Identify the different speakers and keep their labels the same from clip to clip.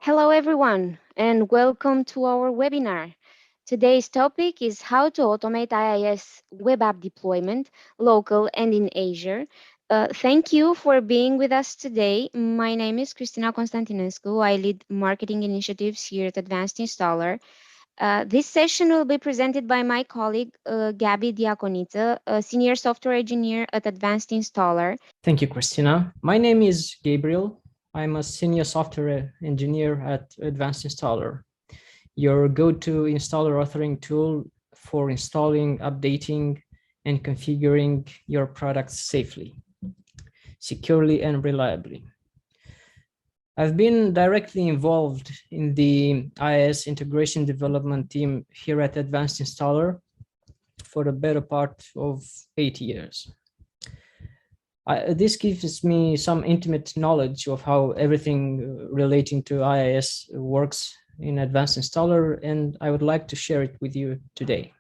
Speaker 1: Hello, everyone, and welcome to our webinar. Today's topic is how to automate IIS web app deployment, local and in Azure. Thank you for being with us today. My name is Cristina Constantinescu. I lead marketing initiatives here at Advanced Installer. This session will be presented by my colleague, Gabby Diaconita, a senior software engineer at Advanced Installer.
Speaker 2: Thank you, Christina. My name is Gabriel. I'm a senior software engineer at Advanced Installer, your go-to installer authoring tool for installing, updating, and configuring your products safely, securely, and reliably. I've been directly involved in the IIS integration development team here at Advanced Installer for the better part of 8 years. This gives me some intimate knowledge of how everything relating to IIS works in Advanced Installer, and I would like to share it with you today.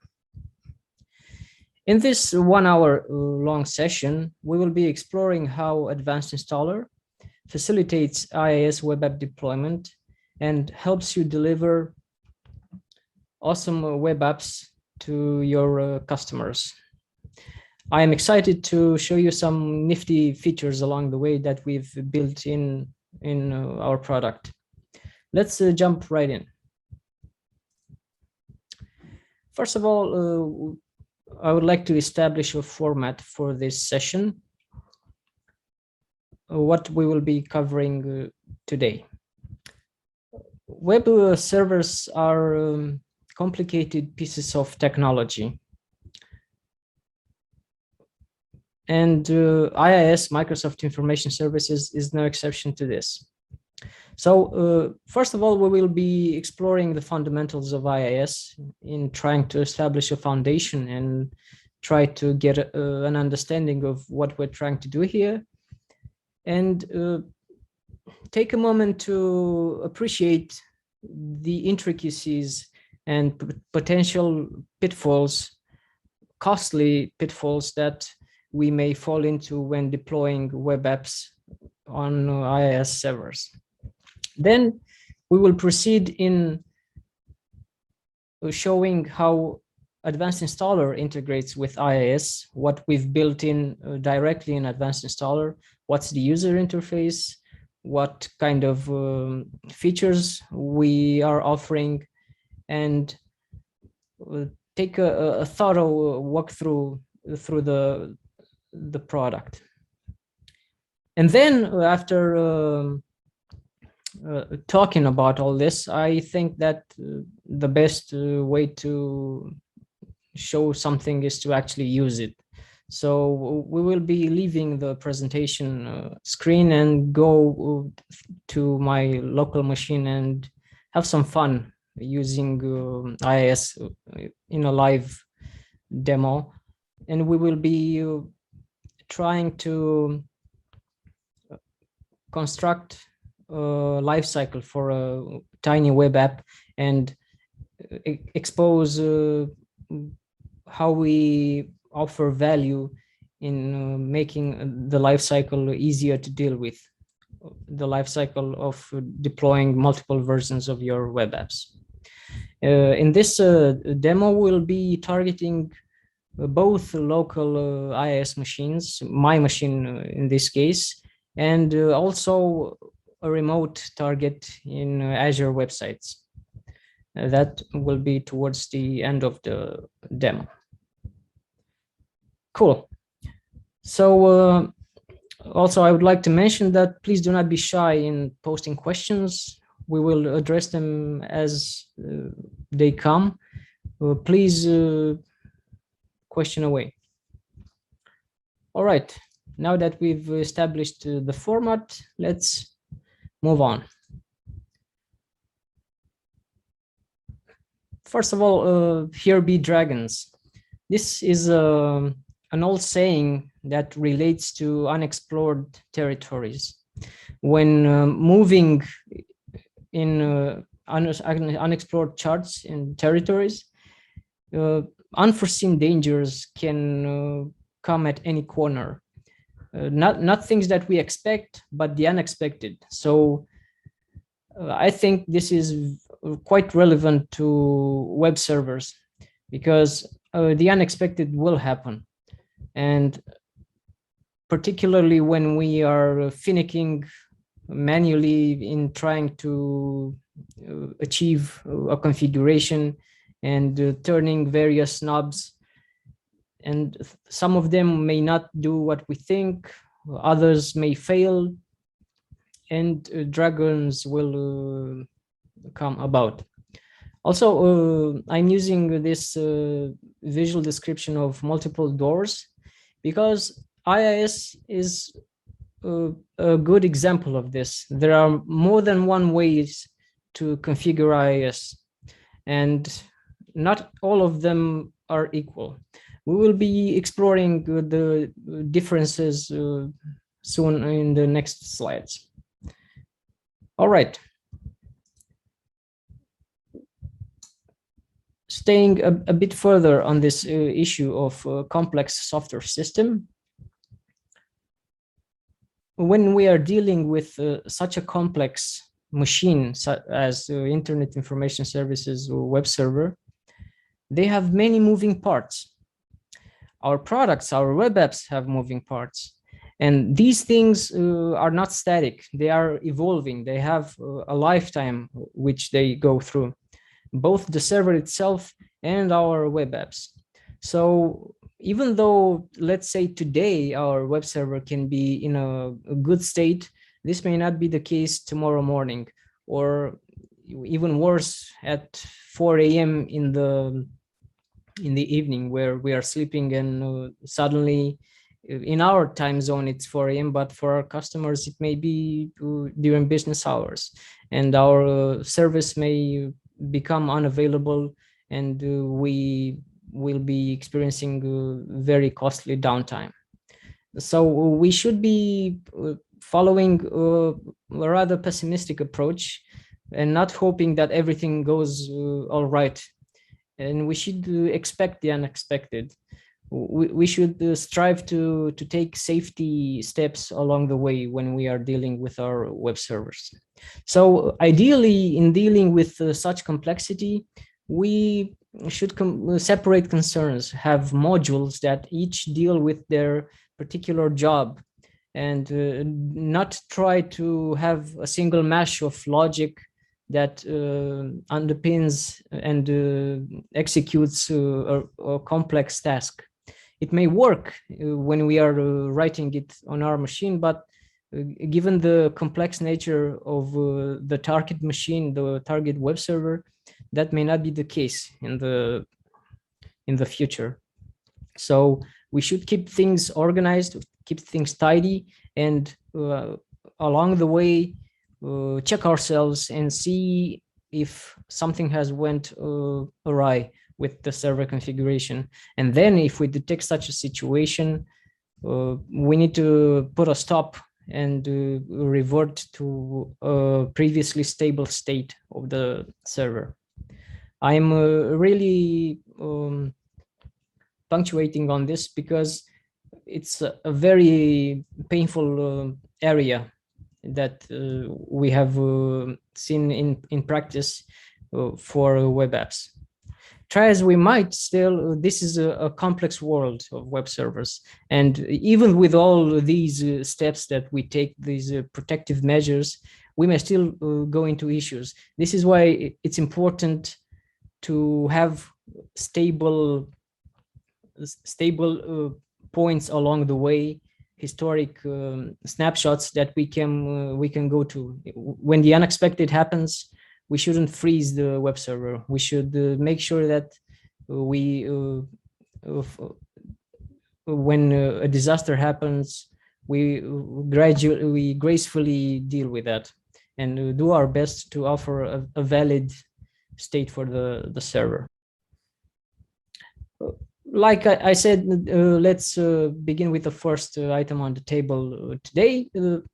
Speaker 2: In this 1 hour long session, we will be exploring how Advanced Installer facilitates IIS web app deployment and helps you deliver awesome web apps to your customers. I am excited to show you some nifty features along the way that we've built in our product. Let's jump right in. First of all, I would like to establish a format for this session, what we will be covering today. Web servers are complicated pieces of technology. And IIS, Microsoft Information Services, is no exception to this. So first of all, we will be exploring the fundamentals of IIS in trying to establish a foundation and try to get an understanding of what we're trying to do here. And take a moment to appreciate the intricacies and potential pitfalls, costly pitfalls that we may fall into when deploying web apps on IIS servers. Then we will proceed in showing how Advanced Installer integrates with IIS, what we've built in directly in Advanced Installer, what's the user interface, what kind of features we are offering, and take a thorough walkthrough through the product. And then after talking about all this, I think that the best way to show something is to actually use it. So we will be leaving the presentation screen and go to my local machine and have some fun using IIS in a live demo. And we will be trying to construct a life cycle for a tiny web app and expose how we offer value in making the life cycle easier to deal with, the life cycle of deploying multiple versions of your web apps. In this demo, we'll be targeting both local IIS machines, my machine in this case, and also a remote target in Azure websites. That will be towards the end of the demo. Cool. So also, I would like to mention that please do not be shy in posting questions. We will address them as they come. Please question away. All right, now that we've established the format, let's move on. First of all, here be dragons. This is an old saying that relates to unexplored territories. When moving in unexplored charts and territories, unforeseen dangers can come at any corner. Not things that we expect, but the unexpected. So I think this is quite relevant to web servers because the unexpected will happen. And particularly when we are finicking manually in trying to achieve a configuration and turning various knobs, and some of them may not do what we think, others may fail, and dragons will come about. Also, I'm using this visual description of multiple doors because IIS is a good example of this. There are more than one ways to configure IIS, and not all of them are equal. We will be exploring the differences soon in the next slides. All right. Staying a bit further on this issue of complex software system, when we are dealing with such a complex machine as Internet Information Services or web server, they have many moving parts. Our products, our web apps have moving parts. And these things are not static. They are evolving. They have a lifetime which they go through, both the server itself and our web apps. So even though, let's say today, our web server can be in a good state, this may not be the case tomorrow morning, or even worse, at 4 a.m. in the evening where we are sleeping, and suddenly in our time zone it's 4 a.m., but for our customers it may be during business hours, and our service may become unavailable, and we will be experiencing very costly downtime. So we should be following a rather pessimistic approach and not hoping that everything goes all right. And we should expect the unexpected. We should strive to take safety steps along the way when we are dealing with our web servers. So ideally, in dealing with such complexity, we should separate concerns, have modules that each deal with their particular job, and not try to have a single mesh of logic that underpins and executes a complex task. It may work when we are writing it on our machine, but given the complex nature of the target machine, the target web server, that may not be the case in the future. So we should keep things organized, keep things tidy, and along the way check ourselves and see if something has went awry with the server configuration. And then if we detect such a situation, we need to put a stop and revert to a previously stable state of the server. I'm really punctuating on this because it's a very painful area that we have seen in practice for web apps. Try as we might, still, this is a complex world of web servers. And even with all these steps that we take, these protective measures, we may still go into issues. This is why it's important to have stable points along the way, historic snapshots that we can go to. When the unexpected happens, we shouldn't freeze the web server. We should make sure that we, when a disaster happens, we gracefully deal with that and do our best to offer a valid state for the server. Like I said, let's begin with the first item on the table today,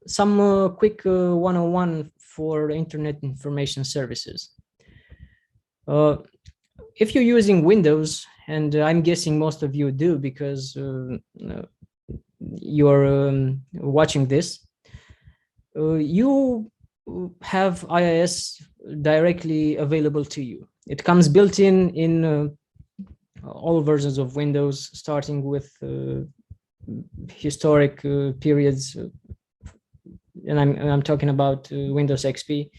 Speaker 2: some quick 101 for Internet Information Services. If you're using Windows, and I'm guessing most of you do because you're watching this, you have IIS directly available to you. It comes built in all versions of Windows, starting with historic periods, and I'm talking about Windows XP,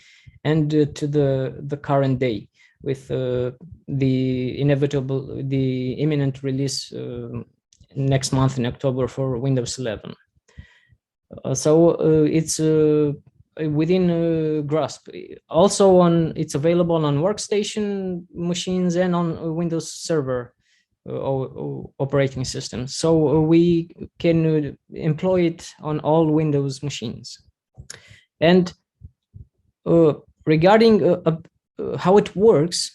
Speaker 2: and to the current day with the imminent release next month in October for Windows 11. So it's within Grasp. Also it's available on workstation machines and on Windows Server operating systems. So we can employ it on all Windows machines. And regarding how it works,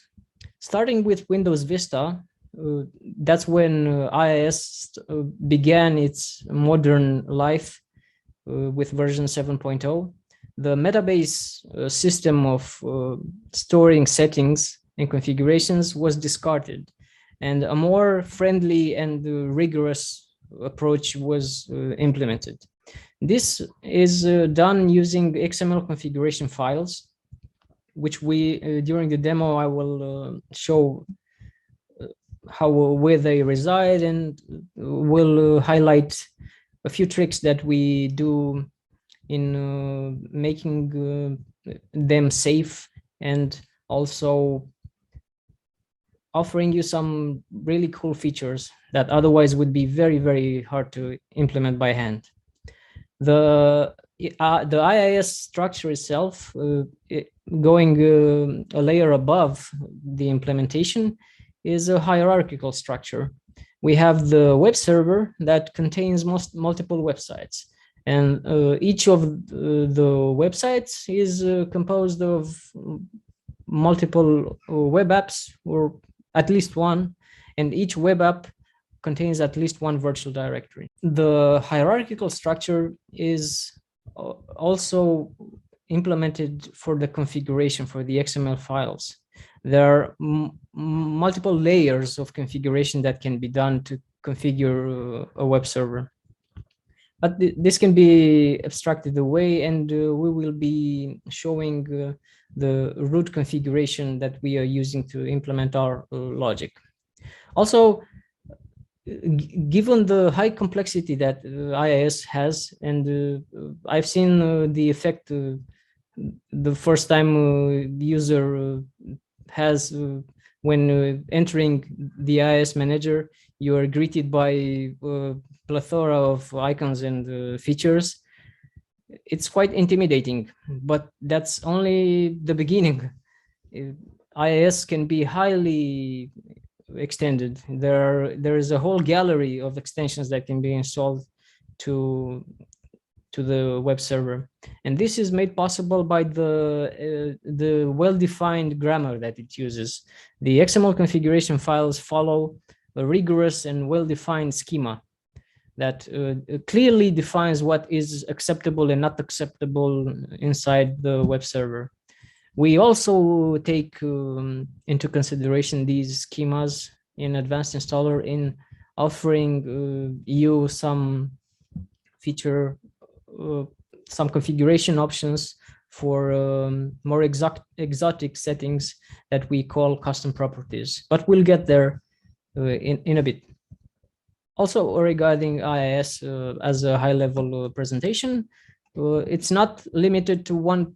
Speaker 2: starting with Windows Vista, that's when IIS began its modern life with version 7.0. The metabase system of storing settings and configurations was discarded, and a more friendly and rigorous approach was implemented. This is done using XML configuration files, which we, during the demo, I will show where they reside, and will highlight a few tricks that we do in making them safe, and also offering you some really cool features that otherwise would be very, very hard to implement by hand. The IIS structure itself, going a layer above the implementation, is a hierarchical structure. We have the web server that contains multiple websites, and each of the websites is composed of multiple web apps, or at least one, and each web app contains at least one virtual directory. The hierarchical structure is also implemented for the configuration for the XML files. There are multiple layers of configuration that can be done to configure a web server. But this can be abstracted away, and we will be showing the root configuration that we are using to implement our logic. Also, given the high complexity that IIS has, and I've seen the effect the first time user has when entering the IIS manager, you are greeted by a plethora of icons and features. It's quite intimidating, but that's only the beginning. IIS can be highly extended. There is a whole gallery of extensions that can be installed to the web server, and this is made possible by the well-defined grammar that it uses. The XML configuration files follow a rigorous and well-defined schema that clearly defines what is acceptable and not acceptable inside the web server. We also take into consideration these schemas in Advanced Installer in offering you some feature, some configuration options for more exotic settings that we call custom properties. But we'll get there in a bit. Also, regarding IIS as a high-level presentation, it's not limited to one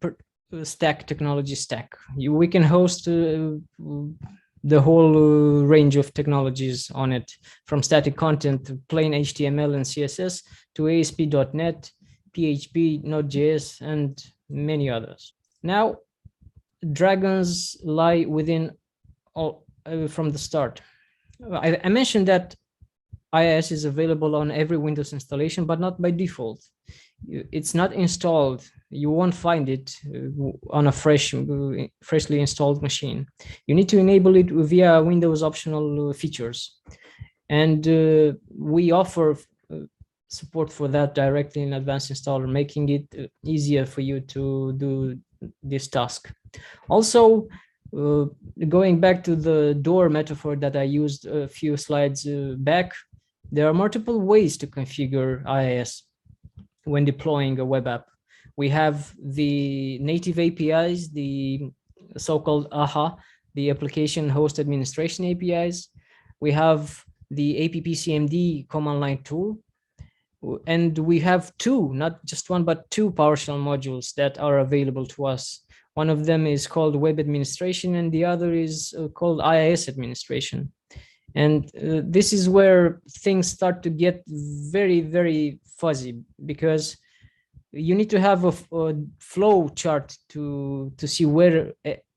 Speaker 2: technology stack. We can host the whole range of technologies on it, from static content to plain HTML and CSS to ASP.NET, PHP, Node.js, and many others. Now, dragons lie within all from the start. I mentioned that IIS is available on every Windows installation, but not by default. It's not installed. You won't find it on a freshly installed machine. You need to enable it via Windows optional features. And we offer support for that directly in Advanced Installer, making it easier for you to do this task. Also, going back to the door metaphor that I used a few slides back, there are multiple ways to configure IIS when deploying a web app. We have the native APIs, the so-called AHA, the application host administration APIs. We have the APPCMD command line tool. And we have two, not just one, but two PowerShell modules that are available to us. One of them is called Web Administration, and the other is called IIS Administration. And this is where things start to get very, very fuzzy, because you need to have a flow chart to see where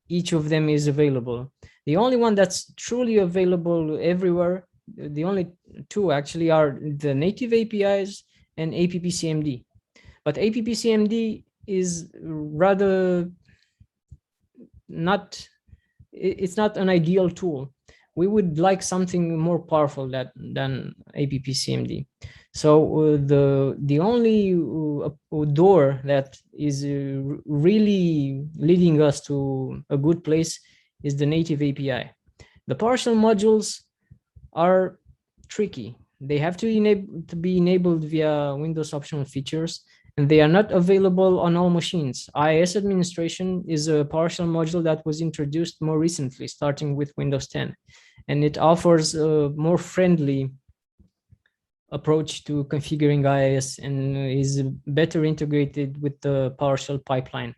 Speaker 2: each of them is available. The only one that's truly available everywhere, the only two actually, are the native APIs and APPCMD. But APPCMD is rather not, it's not an ideal tool. We would like something more powerful than APPCMD. So the only door that is really leading us to a good place is the native API. The PowerShell modules are tricky. They have to be enabled via Windows optional features, and they are not available on all machines. IIS Administration is a PowerShell module that was introduced more recently, starting with Windows 10, and it offers a more friendly approach to configuring IIS and is better integrated with the PowerShell pipeline.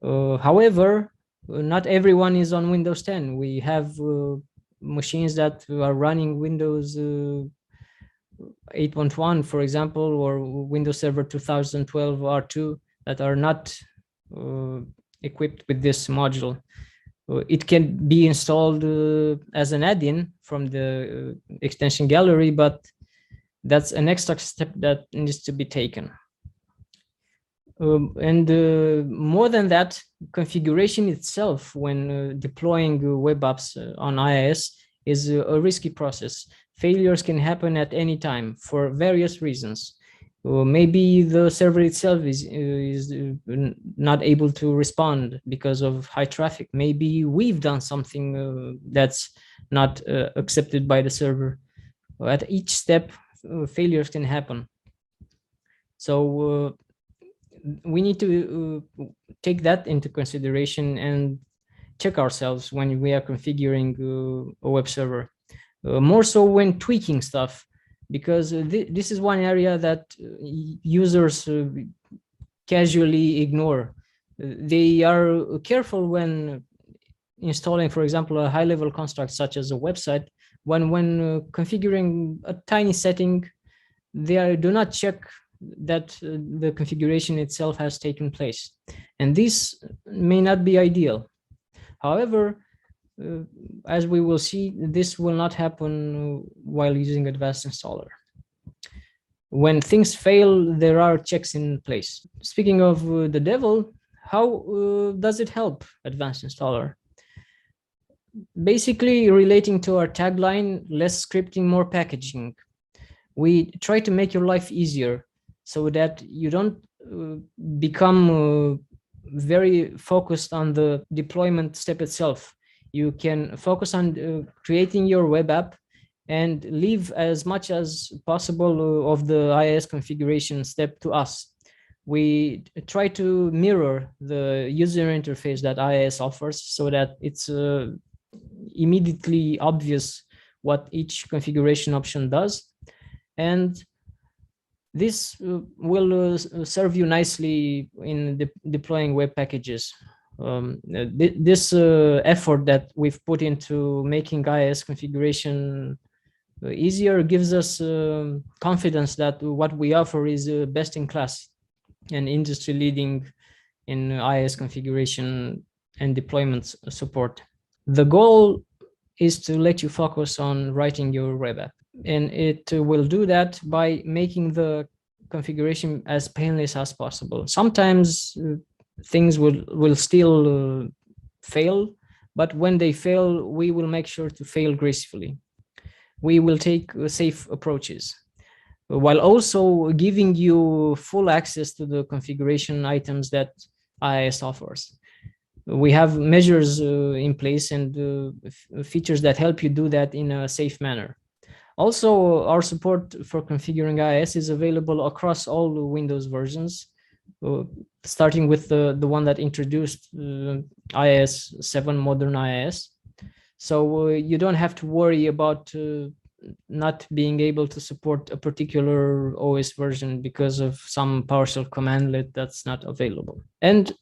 Speaker 2: However, not everyone is on Windows 10. We have machines that are running Windows 8.1, for example, or Windows Server 2012 R2 that are not equipped with this module. It can be installed as an add-in from the extension gallery, but that's an extra step that needs to be taken. More than that, configuration itself when deploying web apps on IIS is a risky process. Failures can happen at any time for various reasons. Maybe the server itself is not able to respond because of high traffic. Maybe we've done something that's not accepted by the server. At each step, failures can happen. So we need to take that into consideration and check ourselves when we are configuring a web server. More so when tweaking stuff, because this is one area that users casually ignore. They are careful when installing, for example, a high-level construct such as a website. When configuring a tiny setting, they do not check that the configuration itself has taken place, and this may not be ideal. However, as we will see, this will not happen while using Advanced Installer. When things fail, there are checks in place. Speaking of the devil, how does it help Advanced Installer? Basically, relating to our tagline, less scripting, more packaging. We try to make your life easier so that you don't become very focused on the deployment step itself. You can focus on creating your web app and leave as much as possible of the IIS configuration step to us. We try to mirror the user interface that IIS offers so that it's immediately obvious what each configuration option does. And this will serve you nicely in deploying web packages. This effort that we've put into making IIS configuration easier gives us confidence that what we offer is best in class and industry leading in IIS configuration and deployment support. The goal is to let you focus on writing your web app, and it will do that by making the configuration as painless as possible. Sometimes things will still fail, but when they fail, we will make sure to fail gracefully. We will take safe approaches while also giving you full access to the configuration items that IIS offers. We have measures in place and features that help you do that in a safe manner. Also, our support for configuring IIS is available across all Windows versions. uh, starting with the one that introduced IIS 7, modern IIS. So you don't have to worry about not being able to support a particular OS version because of some PowerShell commandlet that's not available. And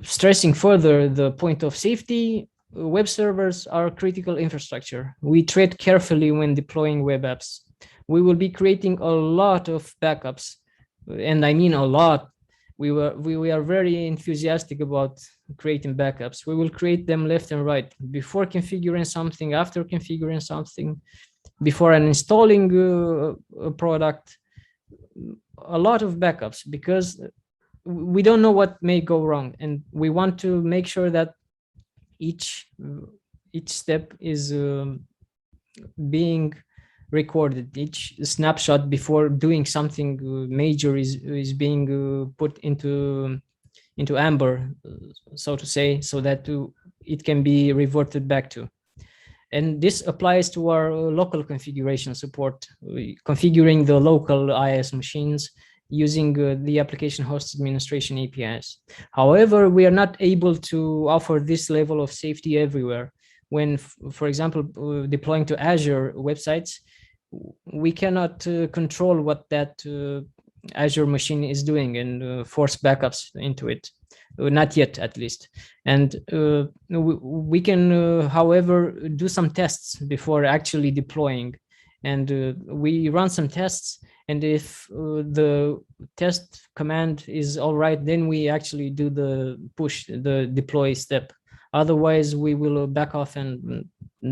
Speaker 2: stressing further the point of safety, web servers are critical infrastructure. We tread carefully when deploying web apps. We will be creating a lot of backups, and I mean a lot. We are very enthusiastic about creating backups. We will create them left and right, before configuring something, after configuring something, before installing a product. A lot of backups, because we don't know what may go wrong, and we want to make sure that each step is being recorded. Each snapshot before doing something major is being put into amber, so to say, so that it can be reverted back to. And this applies to our local configuration support, configuring the local IIS machines using the application host administration APIs. However, we are not able to offer this level of safety everywhere. When, for example, deploying to Azure websites, we cannot control what that Azure machine is doing and force backups into it. Not yet, at least. And we can, however, do some tests before actually deploying. And we run some tests, and if the test command is all right, then we actually do the push, the deploy step. Otherwise, we will back off and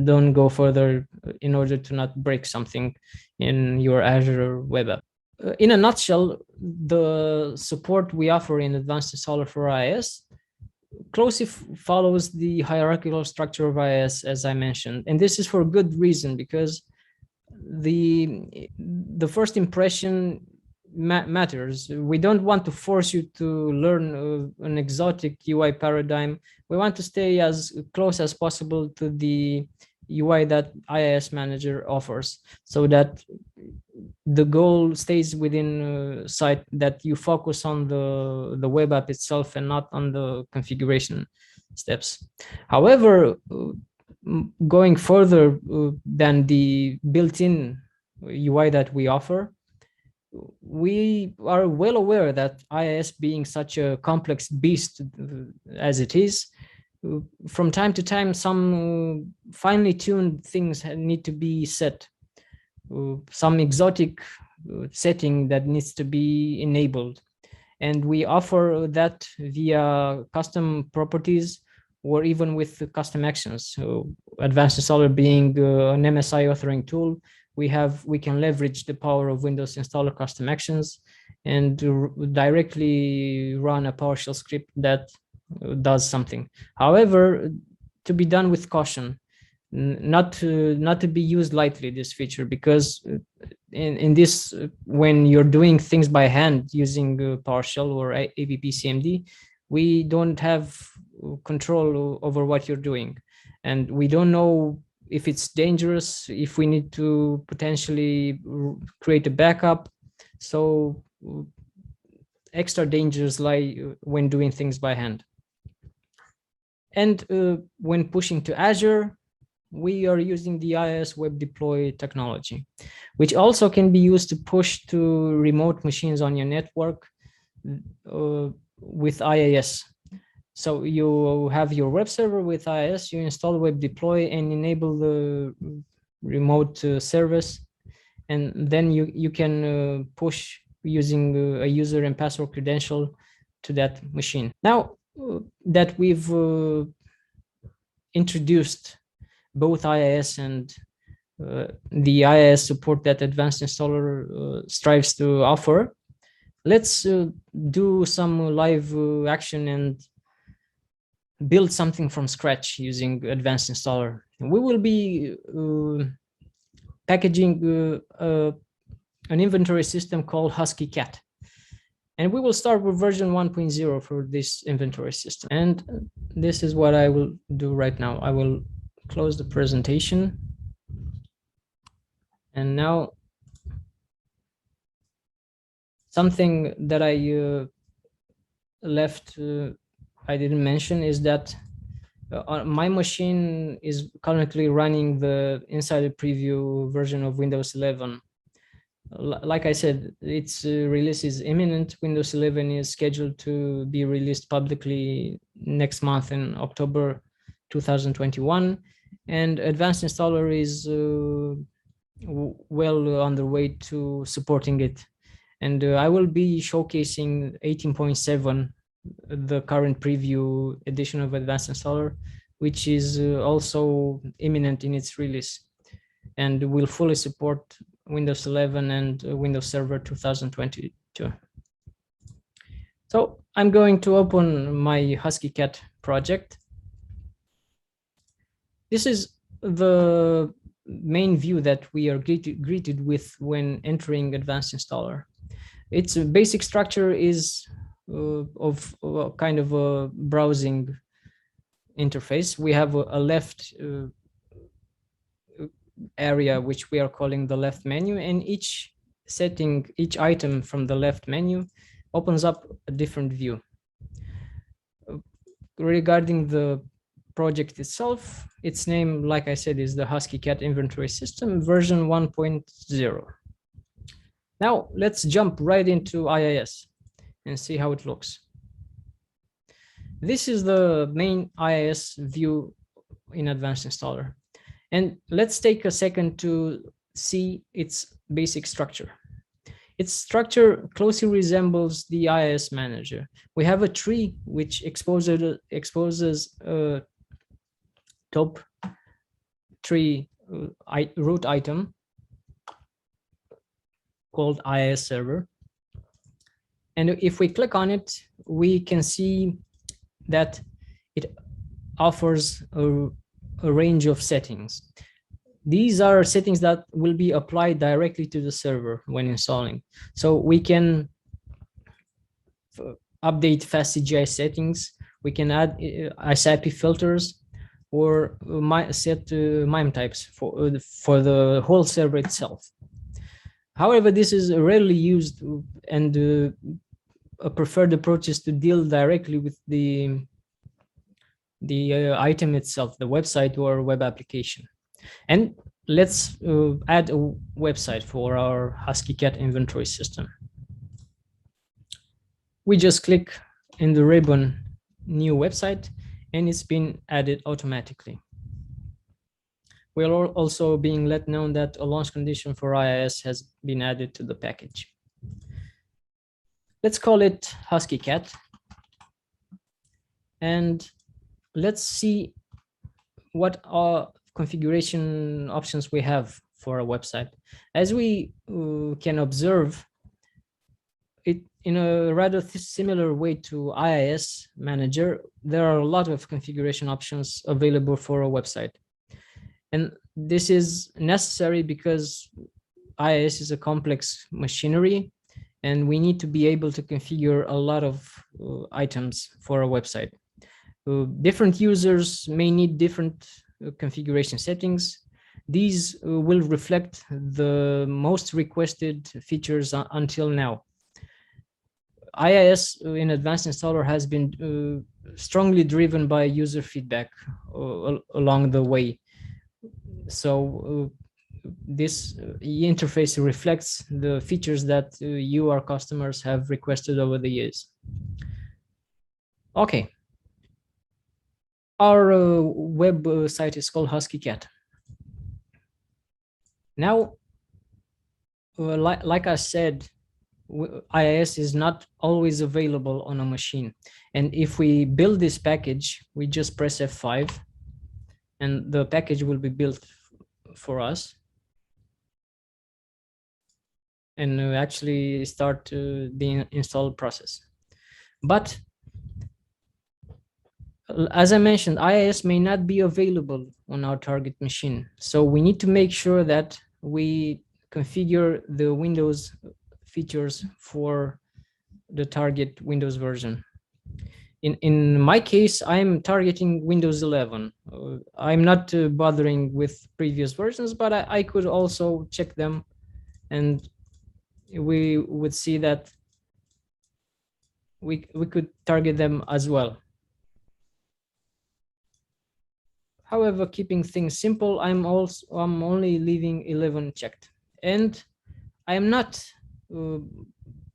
Speaker 2: don't go further in order to not break something in your Azure web app. In a nutshell, the support we offer in Advanced Installer for IIS closely follows the hierarchical structure of IIS, as I mentioned. And this is for good reason, because the first impression matters. We don't want to force you to learn an exotic UI paradigm. We want to stay as close as possible to the UI that IIS Manager offers, so that the goal stays within sight, that you focus on the web app itself and not on the configuration steps. However, going further than the built-in UI that we offer, we are well aware that IIS, being such a complex beast as it is, from time to time, some finely tuned things need to be set. Some exotic setting that needs to be enabled. And we offer that via custom properties, or even with custom actions. So Advanced Installer being an MSI authoring tool, we can leverage the power of Windows Installer custom actions and directly run a PowerShell script that does something. However, to be done with caution, not to be used lightly, this feature, because in this, when you're doing things by hand using PowerShell or AVP CMD, we don't have control over what you're doing, and we don't know if it's dangerous, if we need to potentially create a backup. So extra dangers lie when doing things by hand. And when pushing to Azure, we are using the IIS Web Deploy technology, which also can be used to push to remote machines on your network with IIS. So you have your web server with IIS, you install Web Deploy and enable the remote service, and then you can push using a user and password credential to that machine. Now that we've introduced both IIS and the IIS support that Advanced Installer strives to offer, let's do some live action and build something from scratch using Advanced Installer. And we will be packaging an inventory system called Husky Cat. And we will start with version 1.0 for this inventory system. And this is what I will do right now. I will close the presentation. And now something that I left I didn't mention is that my machine is currently running the insider preview version of Windows 11. Like I said, its release is imminent. Windows 11 is scheduled to be released publicly next month in October 2021, and Advanced Installer is well on the way to supporting it. And I will be showcasing 18.7, the current preview edition of Advanced Installer, which is also imminent in its release and will fully support Windows 11 and Windows Server 2022. So I'm going to open my HuskyCat project. This is the main view that we are greeted with when entering Advanced Installer. Its basic structure is of kind of a browsing interface. We have a left area which we are calling the left menu, and each setting, each item from the left menu opens up a different view. Regarding the project itself, its name, like I said, is the HuskyCat Inventory System version 1.0. Now let's jump right into IIS and see how it looks. This is the main IIS view in Advanced Installer. And let's take a second to see its basic structure. Its structure closely resembles the IIS manager. We have a tree which exposes a top tree root item called IIS server. And if we click on it, we can see that it offers a range of settings. These are settings that will be applied directly to the server when installing. So we can update fast CGI settings, we can add ISAPI filters, or set MIME types for the whole server itself. However, this is rarely used, and a preferred approach is to deal directly with the item itself, the website or web application. And let's add a website for our HuskyCat inventory system. We just click in the ribbon new website, and it's been added automatically. We are also being let know that a launch condition for IIS has been added to the package. Let's call it HuskyCat, and let's see what configuration options we have for a website. As we can observe, it in a rather similar way to IIS Manager, there are a lot of configuration options available for a website. And this is necessary because IIS is a complex machinery, and we need to be able to configure a lot of items for a website. Different users may need different configuration settings. These will reflect the most requested features until now. IIS in Advanced Installer has been strongly driven by user feedback along the way. So this interface reflects the features that you, our customers, have requested over the years. Okay. Our web site is called HuskyCat. Now, like I said, IIS is not always available on a machine. And if we build this package, we just press F5, and the package will be built for us. And actually start the install process. But as I mentioned, IIS may not be available on our target machine. So we need to make sure that we configure the Windows features for the target Windows version. In my case, I'm targeting Windows 11. I'm not bothering with previous versions, but I could also check them, and we would see that we could target them as well. However, keeping things simple, I'm only leaving 11 checked, and I am not uh,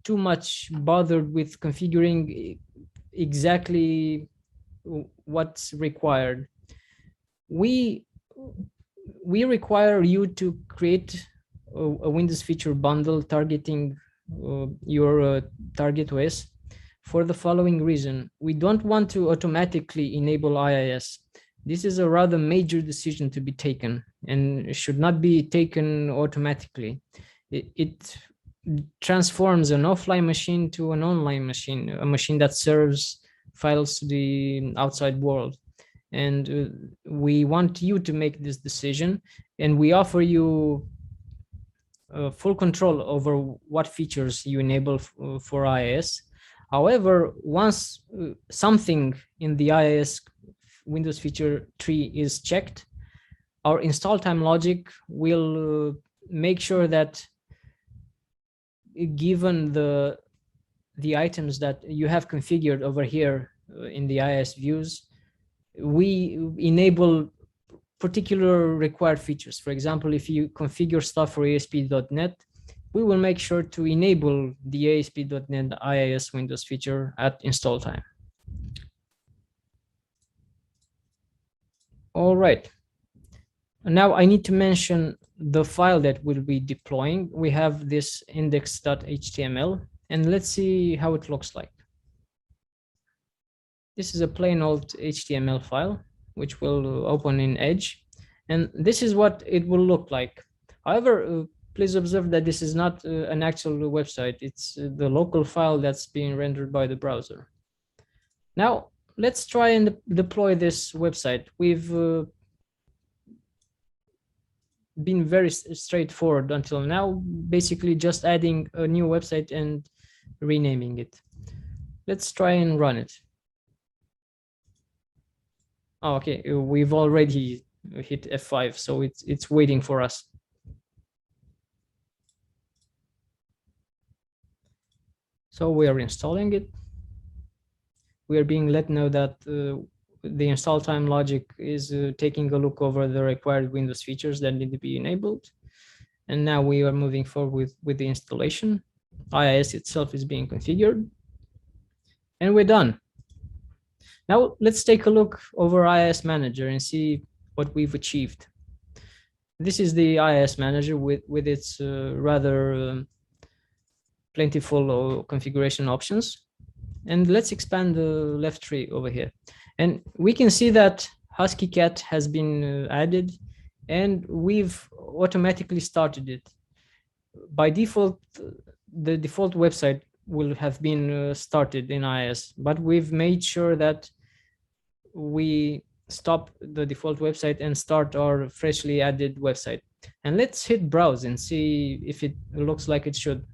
Speaker 2: too much bothered with configuring exactly what's required. We we require you to create a Windows feature bundle targeting your target OS for the following reason. We don't want to automatically enable IIS. This is a rather major decision to be taken and should not be taken automatically. It transforms an offline machine to an online machine, a machine that serves files to the outside world. And we want you to make this decision, and we offer you full control over what features you enable for IIS. However, once something in the IIS Windows feature tree is checked, our install time logic will make sure that given the items that you have configured over here in the IIS views, we enable particular required features. For example, if you configure stuff for ASP.NET, we will make sure to enable the ASP.NET IIS Windows feature at install time. All right. Now I need to mention the file that we'll be deploying. We have this index.html, and let's see how it looks like. This is a plain old HTML file, which will open in Edge. And this is what it will look like. However, please observe that this is not an actual website. It's the local file that's being rendered by the browser. Now, let's try and deploy this website. We've been very straightforward until now, basically just adding a new website and renaming it. Let's try and run it. Oh, okay, we've already hit F5, so it's waiting for us. So we are installing it. We are being let know that the install time logic is taking a look over the required Windows features that need to be enabled. And now we are moving forward with the installation. IIS itself is being configured. And we're done. Now let's take a look over IIS Manager and see what we've achieved. This is the IIS Manager with its rather plentiful configuration options. And let's expand the left tree over here. And we can see that Husky Cat has been added, and we've automatically started it. By default, the default website will have been started in IIS, but we've made sure that we stop the default website and start our freshly added website. And let's hit browse and see if it looks like it should.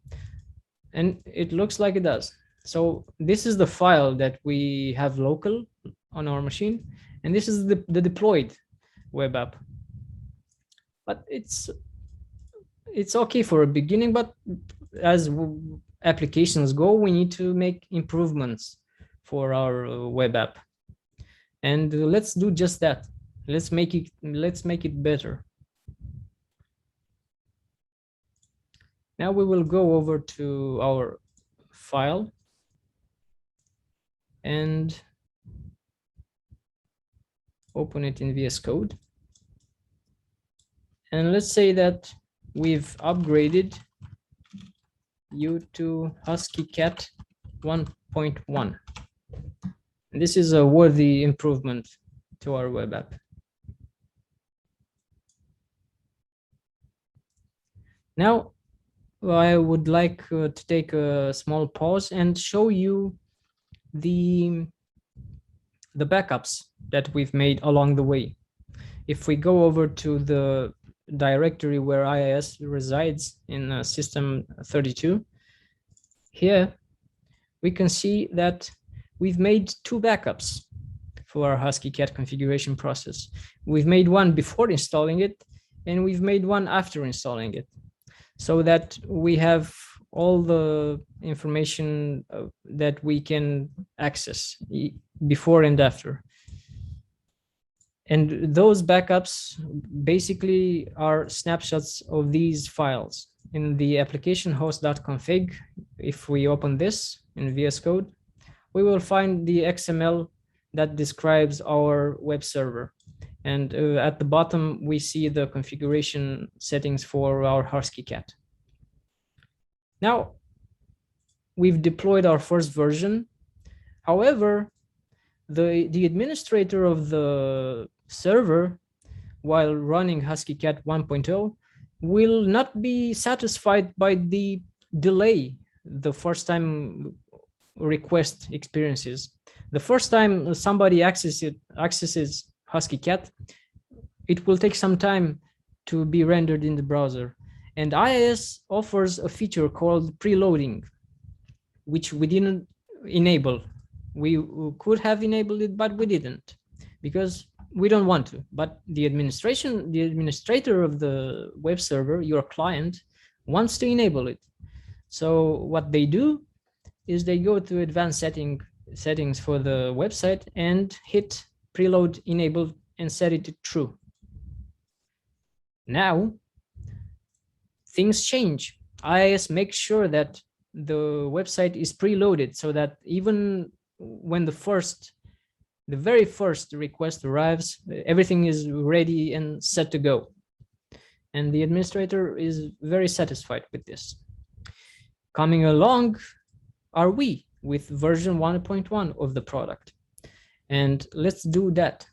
Speaker 2: And it looks like it does. So this is the file that we have local on our machine, and this is the deployed web app. But it's okay for a beginning, but as applications go, we need to make improvements for our web app. And let's do just that. Let's make it better. Now we will go over to our file and open it in VS Code. And let's say that we've upgraded you to Husky Cat 1.1. This is a worthy improvement to our web app. Now, I would like to take a small pause and show you the backups that we've made along the way. If we go over to the directory where IIS resides in system 32, here we can see that we've made two backups for our Husky Cat configuration process. We've made one before installing it, and we've made one after installing it, so that we have all the information that we can access before and after. And those backups basically are snapshots of these files. In the application host.config, if we open this in VS Code, we will find the XML that describes our web server. And at the bottom, we see the configuration settings for our Husky cat. Now, we've deployed our first version. However, the administrator of the server, while running Husky cat 1.0, will not be satisfied by the delay the first time request experiences. The first time somebody accesses Husky cat, it will take some time to be rendered in the browser. And IIS offers a feature called preloading, which we didn't enable. We could have enabled it, but we didn't because we don't want to. But the administrator of the web server, your client, wants to enable it. So what they do is they go to advanced settings for the website and hit preload enable and set it to true. Now things change. IIS makes sure that the website is preloaded so that even when the very first request arrives, everything is ready and set to go. And the administrator is very satisfied with this. Coming along are we with version 1.1 of the product. And let's do that.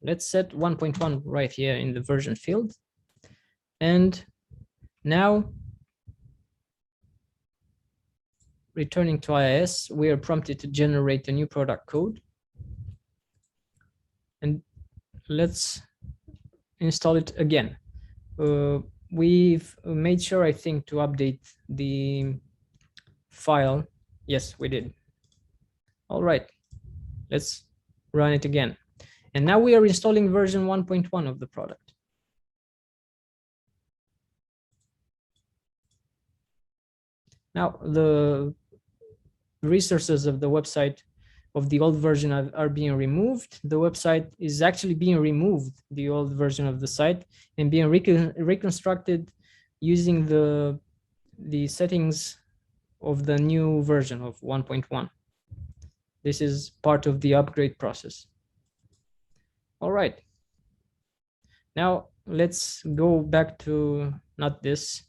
Speaker 2: Let's set 1.1 right here in the version field. And now, returning to IIS, we are prompted to generate a new product code. And let's install it again. We've made sure, I think, to update the file. Yes, we did. All right, let's run it again. And now we are installing version 1.1 of the product. Now, the resources of the website of the old version are being removed. The website is actually being removed, the old version of the site, and being reconstructed using the settings of the new version of 1.1. This is part of the upgrade process. All right. Now let's go back to not this.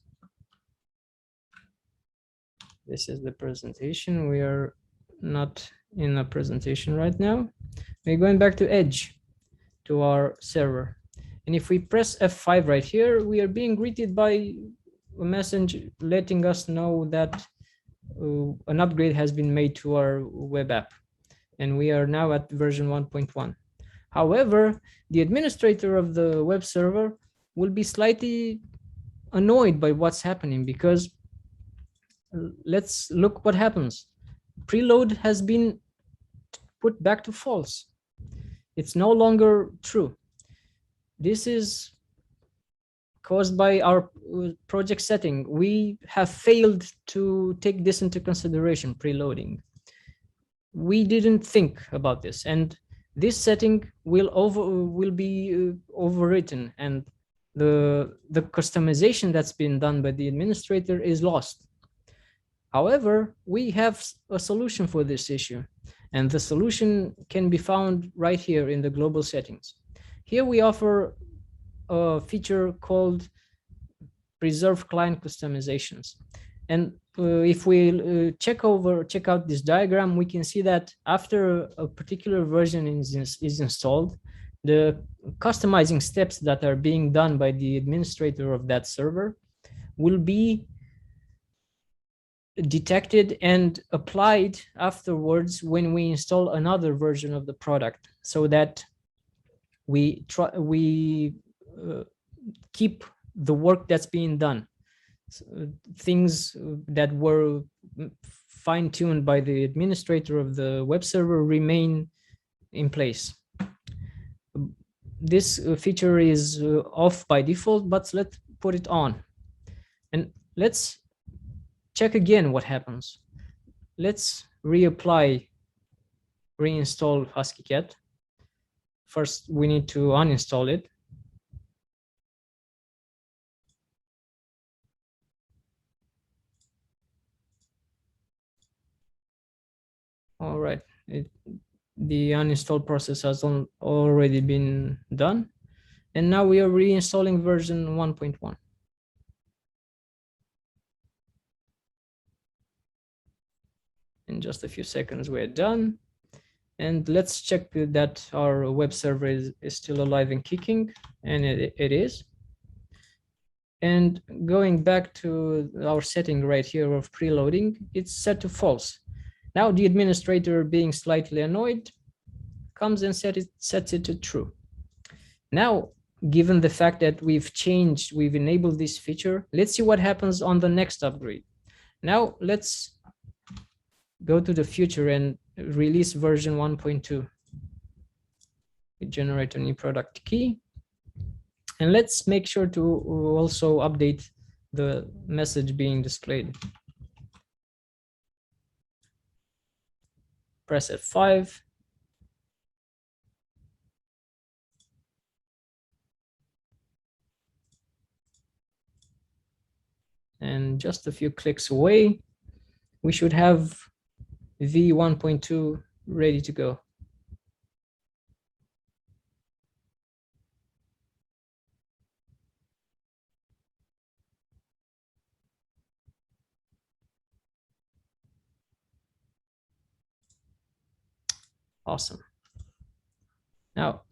Speaker 2: This is the presentation. We are not in a presentation right now. We're going back to Edge, to our server. And if we press F5 right here, we are being greeted by a message letting us know that an upgrade has been made to our web app. And we are now at version 1.1. However, the administrator of the web server will be slightly annoyed by what's happening because let's look what happens. Preload has been put back to false. It's no longer true. This is caused by our project setting. We have failed to take this into consideration, preloading. We didn't think about this, and this setting will be overwritten, and the customization that's been done by the administrator is lost. However, we have a solution for this issue, and the solution can be found right here in the global settings. Here we offer a feature called preserve client customizations. And if we check out this diagram, we can see that after a particular version is installed, the customizing steps that are being done by the administrator of that server will be detected and applied afterwards when we install another version of the product, so that we keep the work that's being done. Things that were fine-tuned by the administrator of the web server remain in place. This feature is off by default, but let's put it on. And let's check again what happens. Let's reinstall HuskyCat. First, we need to uninstall it. All right, the uninstall process has already been done. And now we are reinstalling version 1.1. In just a few seconds, we're done. And let's check that our web server is still alive and kicking, and it is. And going back to our setting right here of preloading, it's set to false. Now the administrator, being slightly annoyed, comes and sets it to true. Now, given the fact that we've enabled this feature, let's see what happens on the next upgrade. Now let's go to the future and release version 1.2. We generate a new product key. And let's make sure to also update the message being displayed. Press F5. And just a few clicks away, we should have v1.2 ready to go. Awesome. Now,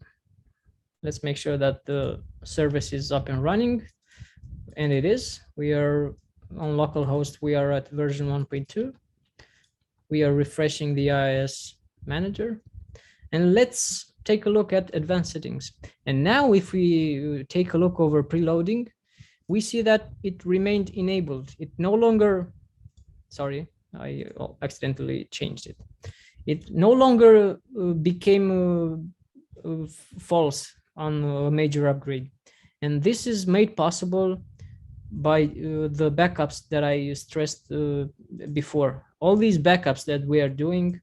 Speaker 2: let's make sure that the service is up and running. And it is. We are on localhost. We are at version 1.2. We are refreshing the IIS manager. And let's take a look at advanced settings. And now if we take a look over preloading, we see that it remained enabled. It no longer, sorry, I accidentally changed it. It no longer became false on a major upgrade. And this is made possible by the backups that I stressed before. All these backups that we are doing,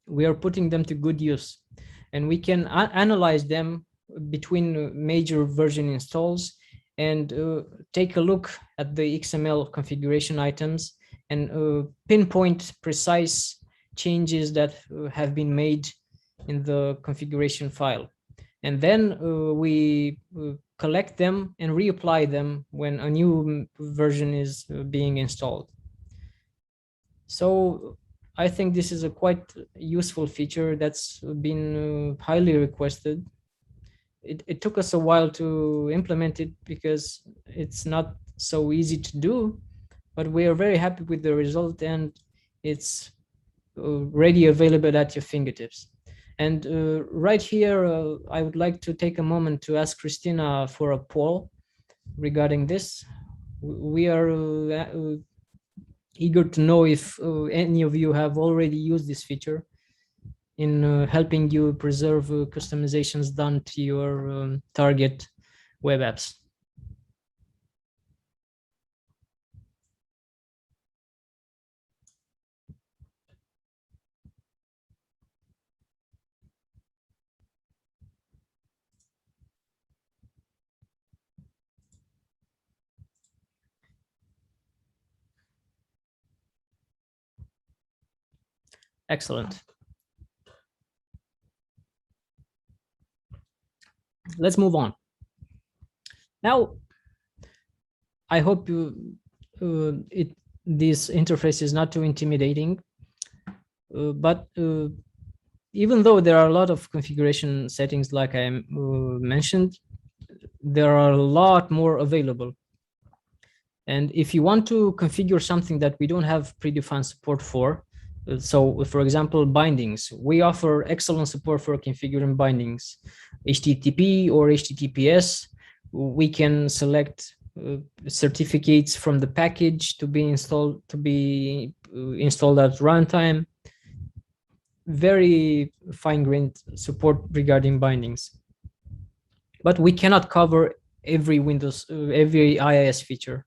Speaker 2: we are putting them to good use. And we can analyze them between major version installs and take a look at the XML configuration items and pinpoint precise changes that have been made in the configuration file. And then we collect them and reapply them when a new version is being installed. So I think this is a quite useful feature that's been highly requested. It took us a while to implement it because it's not so easy to do, but we are very happy with the result, and it's ready, available at your fingertips. And right here, I would like to take a moment to ask Christina for a poll regarding this. We are eager to know if any of you have already used this feature in helping you preserve customizations done to your target web apps. Excellent. Let's move on. Now, I hope this interface is not too intimidating, but even though there are a lot of configuration settings, like I mentioned, there are a lot more available. And if you want to configure something that we don't have predefined support for, so for example, bindings, we offer excellent support for configuring bindings, HTTP or HTTPS. We can select certificates from the package to be installed at runtime. Very fine-grained support regarding bindings. But we cannot cover every IIS feature.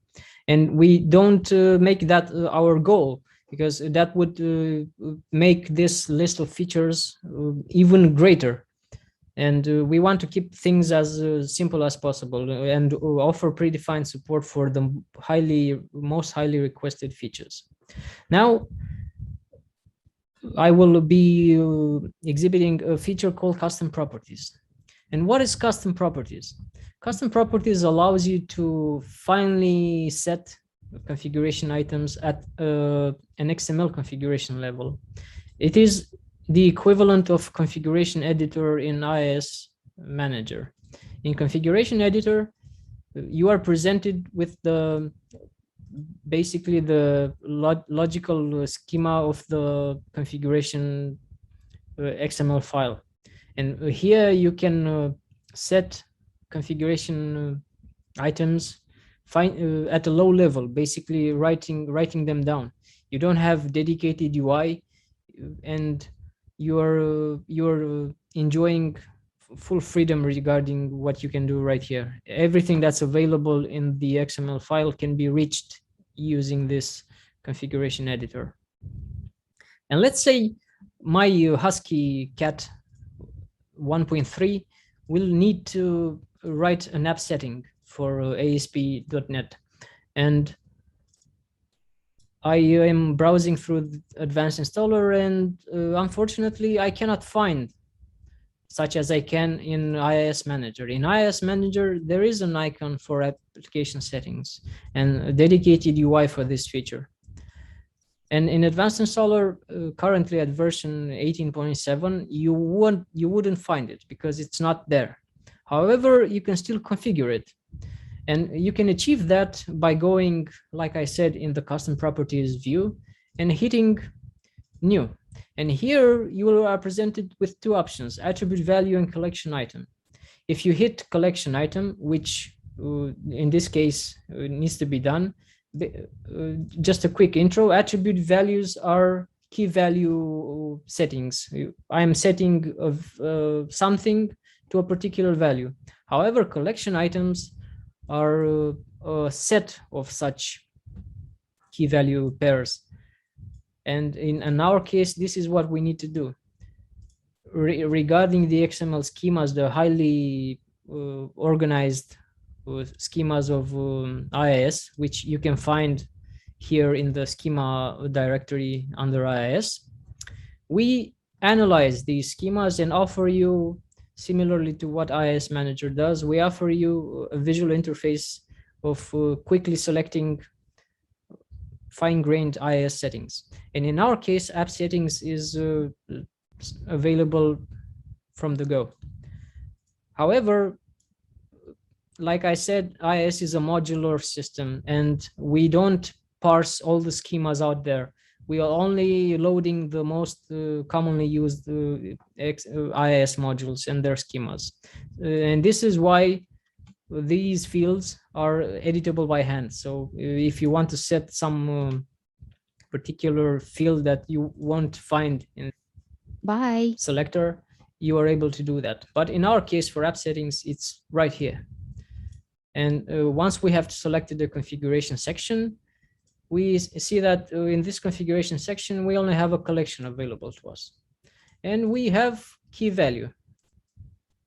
Speaker 2: And we don't make that our goal, because that would make this list of features even greater. And we want to keep things as simple as possible, and offer predefined support for the most highly requested features. Now I will be exhibiting a feature called custom properties. And what is custom properties? Custom properties allows you to finally set configuration items at an XML configuration level. It is the equivalent of configuration editor in IIS Manager. In configuration editor, you are presented with the basically the logical schema of the configuration XML file. And here you can set configuration items at a low level, basically writing them down. You don't have dedicated UI, and you're enjoying full freedom regarding what you can do right here. Everything that's available in the XML file can be reached using this configuration editor. And let's say my Husky cat 1.3 will need to write an app setting for ASP.NET. And I am browsing through the advanced installer, and unfortunately I cannot find such as I can in IIS Manager. In IIS Manager, there is an icon for application settings and a dedicated UI for this feature. And in Advanced Installer, currently at version 18.7, you wouldn't find it because it's not there. However, you can still configure it. And you can achieve that by going, like I said, in the custom properties view and hitting new. And here you are presented with two options, attribute value and collection item. If you hit collection item, which in this case needs to be done, just a quick intro, attribute values are key value settings. I am setting of something to a particular value. However, collection items are a set of such key value pairs. And in our case, this is what we need to do. Regarding the XML schemas, the highly organized schemas of IIS, which you can find here in the schema directory under IIS, we analyze these schemas and offer you, similarly to what IIS Manager does, we offer you a visual interface of quickly selecting fine-grained IIS settings. And in our case, app settings is available from the go. However, like I said, IIS is a modular system, and we don't parse all the schemas out there. We are only loading the most commonly used IIS modules and their schemas. And this is why these fields are editable by hand. So if you want to set some particular field that you won't find in selector, you are able to do that. But in our case, for app settings, it's right here. And once we have selected the configuration section, we see that in this configuration section, we only have a collection available to us. And we have key value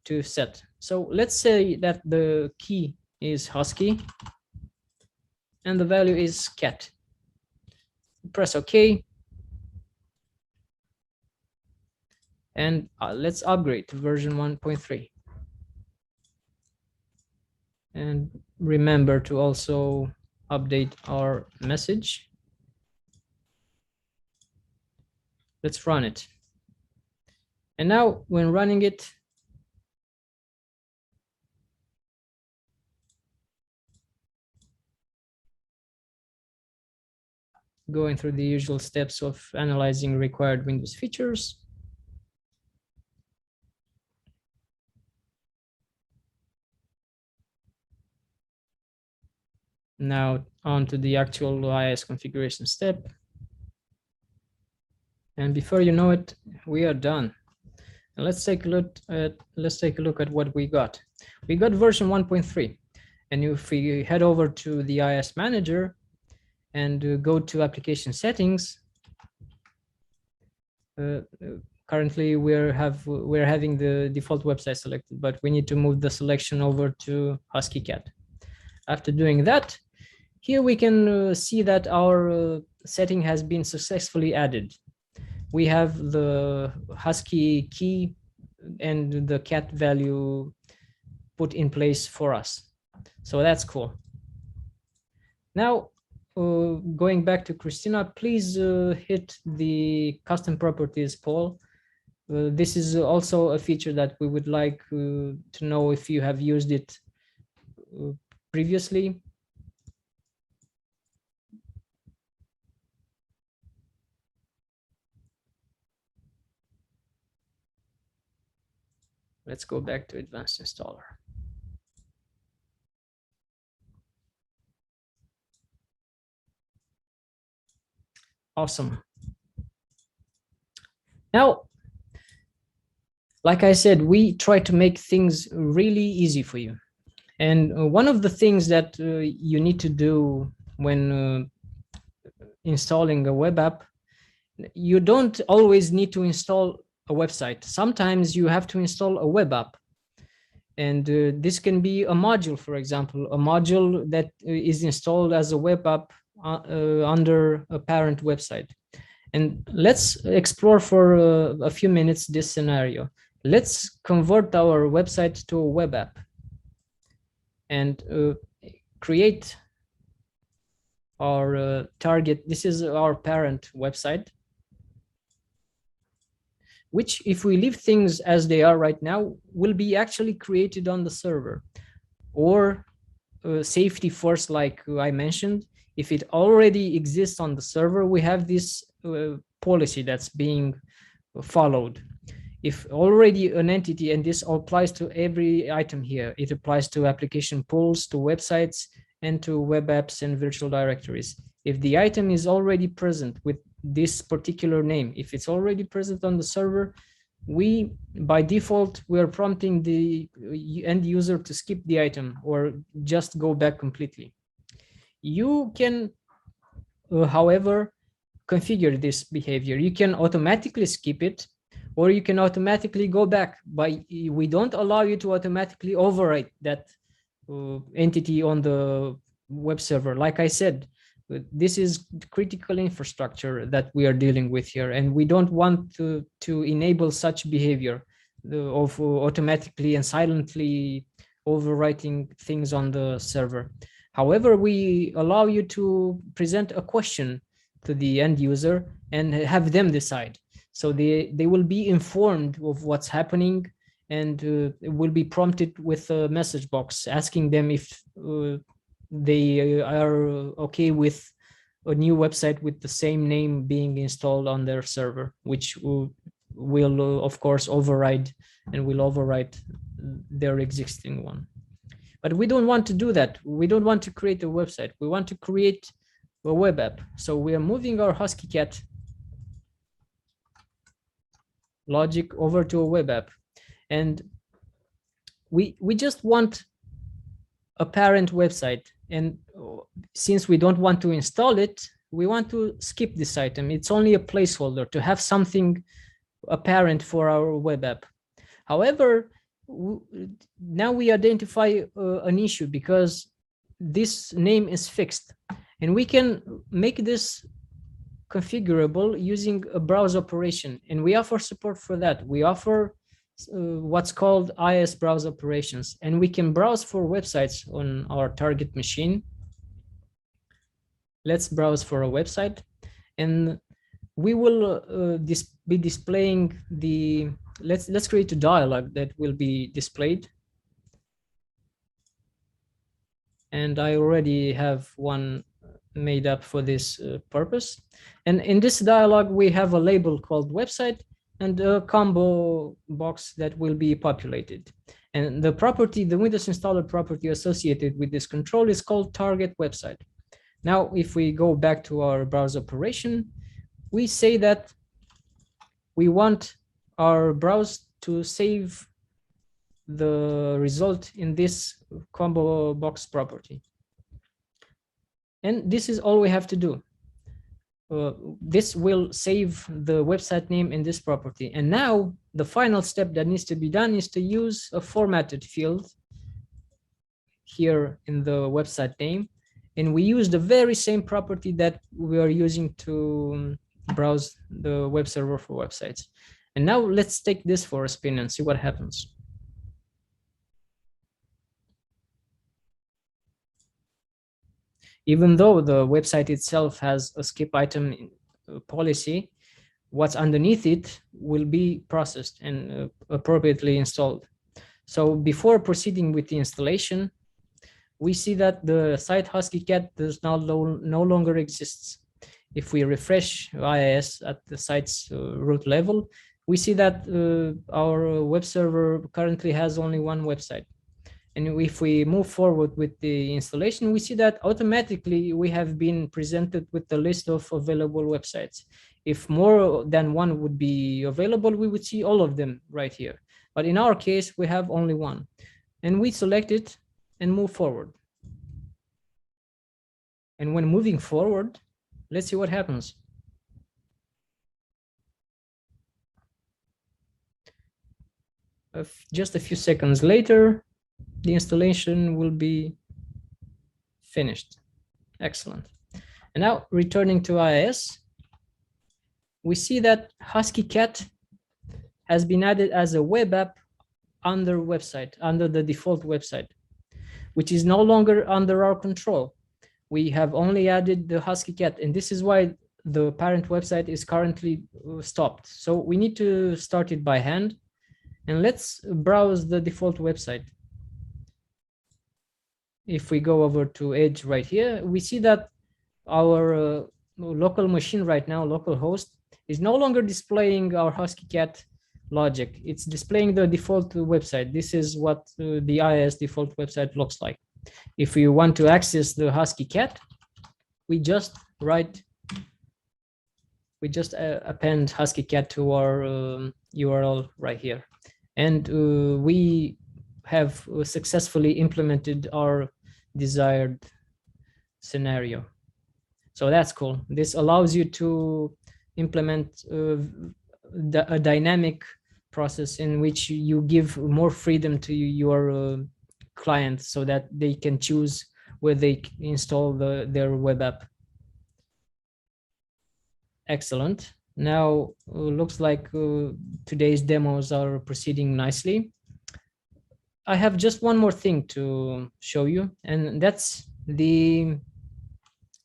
Speaker 2: to set. So let's say that the key is Husky and the value is cat. Press OK. And let's upgrade to version 1.3. And remember to also update our message. Let's run it. And now when running it, going through the usual steps of analyzing required Windows features. Now on to the actual IIS configuration step. And before you know it, we are done. And let's take a look at what we got. We got version 1.3. And if we head over to the IIS Manager and go to application settings, currently we're having the default website selected, but we need to move the selection over to Husky Cat. After doing that, here we can see that our setting has been successfully added. We have the Husky key and the cat value put in place for us. So that's cool. Now, going back to Christina, please hit the custom properties poll. This is also a feature that we would like to know if you have used it previously. Let's go back to Advanced Installer. Awesome. Now, like I said, we try to make things really easy for you. And one of the things that you need to do when installing a web app, you don't always need to install a website. Sometimes you have to install a web app. And this can be a module, for example, a module that is installed as a web app under a parent website. And let's explore for a few minutes this scenario. Let's convert our website to a web app and create our target. This is our parent website, which, if we leave things as they are right now, will be actually created on the server. Or safety first, like I mentioned, if it already exists on the server, we have this policy that's being followed. If already an entity, and this applies to every item here, it applies to application pools, to websites, and to web apps and virtual directories. If the item is already present with this particular name, if it's already present on the server, we, by default, we are prompting the end user to skip the item or just go back completely. You can, however, configure this behavior. You can automatically skip it, or you can automatically go back. We don't allow you to automatically overwrite that entity on the web server. Like I said, this is critical infrastructure that we are dealing with here, and we don't want to enable such behavior of automatically and silently overwriting things on the server. However, we allow you to present a question to the end user and have them decide. So they will be informed of what's happening, and will be prompted with a message box asking them if they are okay with a new website with the same name being installed on their server, which will of course override and will overwrite their existing one. But we don't want to do that. We don't want to create a website. We want to create a web app. So we are moving our Husky Cat logic over to a web app. And we just want a parent website. And since we don't want to install it, we want to skip this item. It's only a placeholder to have something apparent for our web app. However, now we identify an issue because this name is fixed, and we can make this configurable using a browse operation, and we offer support for that. We offer what's called IIS browse operations, and we can browse for websites on our target machine. Let's browse for a website, and we will be displaying the, let's create a dialog that will be displayed. And I already have one made up for this purpose. And in this dialog, we have a label called website and a combo box that will be populated. And the property, the Windows installer property associated with this control is called target website. Now, if we go back to our browse operation, we say that we want our browse to save the result in this combo box property. And this is all we have to do. This will save the website name in this property. And now the final step that needs to be done is to use a formatted field here in the website name. And we use the very same property that we are using to browse the web server for websites. And now let's take this for a spin and see what happens. Even though the website itself has a skip item policy, what's underneath it will be processed and appropriately installed. So before proceeding with the installation, we see that the site HuskyCat does now no longer exists. If we refresh IIS at the site's root level, we see that our web server currently has only one website. And if we move forward with the installation, we see that automatically we have been presented with the list of available websites. If more than one would be available, we would see all of them right here. But in our case, we have only one. And we select it and move forward. And when moving forward, let's see what happens. Just a few seconds later, the installation will be finished. Excellent. And now returning to IIS, we see that HuskyCat has been added as a web app under website, under the default website, which is no longer under our control. We have only added the HuskyCat, and this is why the parent website is currently stopped. So we need to start it by hand, and let's browse the default website. If we go over to Edge right here, we see that our local machine right now, localhost, is no longer displaying our HuskyCat logic. It's displaying the default website. This is what the IIS default website looks like. If we want to access the HuskyCat, we just append HuskyCat to our URL right here. And we have successfully implemented our desired scenario. So that's cool. This allows you to implement a dynamic process in which you give more freedom to your client so that they can choose where they install their web app. Excellent. Now looks like today's demos are proceeding nicely. I have just one more thing to show you, and that's the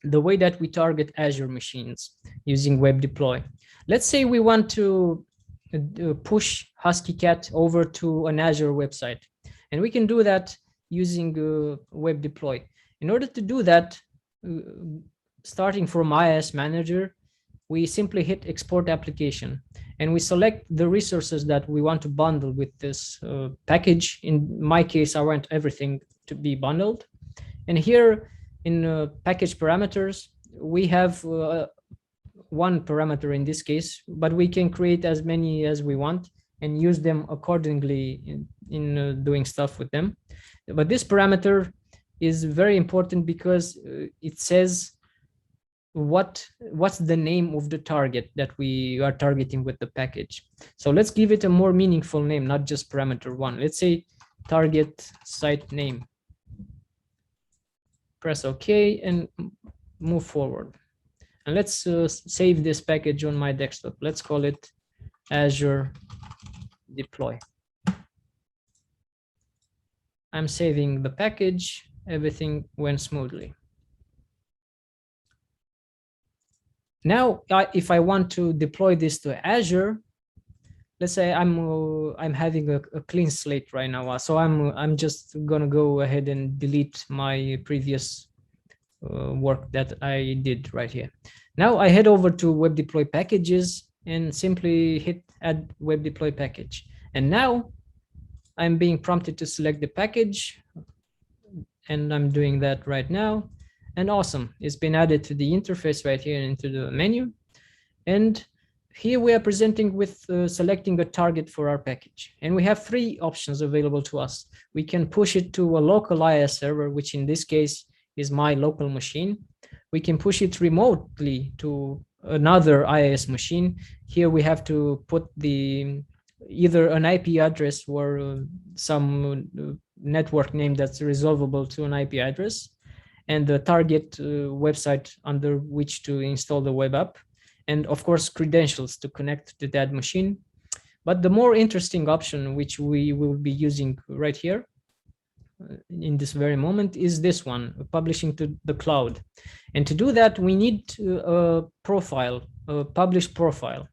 Speaker 2: way that we target Azure machines using web deploy. Let's say we want to push HuskyCat over to an Azure website, and we can do that using web deploy. In order to do that, starting from IIS Manager, we simply hit export application, and we select the resources that we want to bundle with this package. In my case, I want everything to be bundled. And here in package parameters, we have one parameter in this case, but we can create as many as we want and use them accordingly in doing stuff with them. But this parameter is very important because it says what's the name of the target that we are targeting with the package. So let's give it a more meaningful name, not just parameter one. Let's say target site name. Press OK and move forward. And let's save this package on my desktop. Let's call it Azure Deploy. I'm saving the package. Everything went smoothly. Now, if I want to deploy this to Azure, let's say I'm having a clean slate right now. So I'm just gonna go ahead and delete my previous work that I did right here. Now I head over to web deploy packages and simply hit add web deploy package. And now I'm being prompted to select the package, and I'm doing that right now. And awesome, it's been added to the interface right here into the menu. And here we are presenting with selecting a target for our package. And we have three options available to us. We can push it to a local IIS server, which in this case is my local machine. We can push it remotely to another IIS machine. Here we have to put either an IP address or some network name that's resolvable to an IP address, and the target website under which to install the web app, and of course credentials to connect to that machine. But the more interesting option, which we will be using right here in this very moment, is this one, publishing to the cloud. And to do that, we need a profile, a published profile.